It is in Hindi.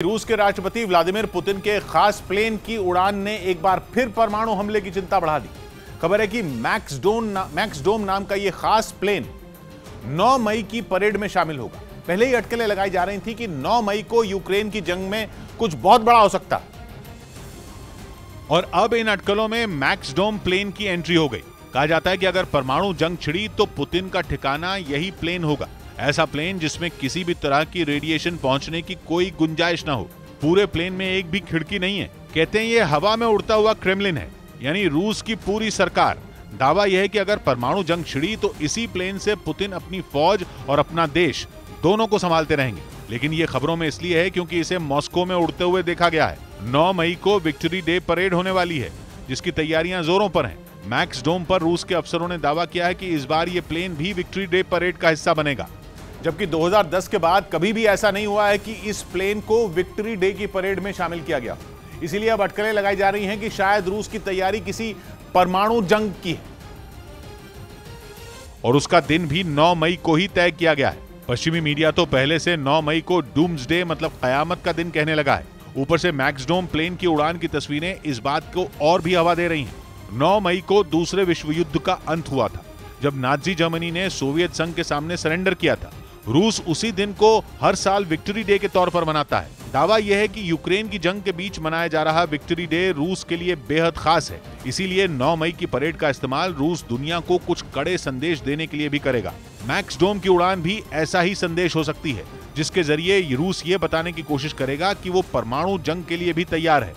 रूस के राष्ट्रपति व्लादिमीर पुतिन के खास प्लेन की उड़ान ने एक बार फिर परमाणु हमले की चिंता बढ़ा दी। खबर है कि मैक्स डोम नाम का यह खास प्लेन 9 मई की परेड में शामिल होगा। पहले ही अटकलें लगाई जा रही थी कि 9 मई को यूक्रेन की जंग में कुछ बहुत बड़ा हो सकता, और अब इन अटकलों में मैक्स डोम प्लेन की एंट्री हो गई। कहा जाता है कि अगर परमाणु जंग छिड़ी तो पुतिन का ठिकाना यही प्लेन होगा। ऐसा प्लेन जिसमें किसी भी तरह की रेडिएशन पहुंचने की कोई गुंजाइश ना हो। पूरे प्लेन में एक भी खिड़की नहीं है। कहते हैं ये हवा में उड़ता हुआ क्रेमलिन है, यानी रूस की पूरी सरकार। दावा यह है कि अगर परमाणु जंग छिड़ी तो इसी प्लेन से पुतिन अपनी फौज और अपना देश दोनों को संभालते रहेंगे। लेकिन ये खबरों में इसलिए है क्योंकि इसे मॉस्को में उड़ते हुए देखा गया है। 9 मई को विक्ट्री डे परेड होने वाली है, जिसकी तैयारियां जोरों पर हैं। मैक्स डोम पर रूस के अफसरों ने दावा किया है कि इस बार ये प्लेन भी विक्ट्री डे परेड का हिस्सा बनेगा, जबकि 2010 के बाद कभी भी ऐसा नहीं हुआ है कि इस प्लेन को विक्ट्री डे की परेड में शामिल किया गया। इसीलिए अब अटकलें लगाई जा रही हैं कि शायद रूस की तैयारी किसी परमाणु जंग की है, और उसका दिन भी 9 मई को ही तय किया गया है। पश्चिमी मीडिया तो पहले से 9 मई को डूम्सडे मतलब कयामत का दिन कहने लगा है। ऊपर से मैक्स डोम प्लेन की उड़ान की तस्वीरें इस बात को और भी हवा दे रही हैं। 9 मई को दूसरे विश्व युद्ध का अंत हुआ था, जब नाजी जर्मनी ने सोवियत संघ के सामने सरेंडर किया था। रूस उसी दिन को हर साल विक्ट्री डे के तौर पर मनाता है। दावा यह है कि यूक्रेन की जंग के बीच मनाया जा रहा विक्ट्री डे रूस के लिए बेहद खास है। इसीलिए 9 मई की परेड का इस्तेमाल रूस दुनिया को कुछ कड़े संदेश देने के लिए भी करेगा। मैक्स डोम की उड़ान भी ऐसा ही संदेश हो सकती है, जिसके जरिए रूस ये बताने की कोशिश करेगा कि वो परमाणु जंग के लिए भी तैयार है।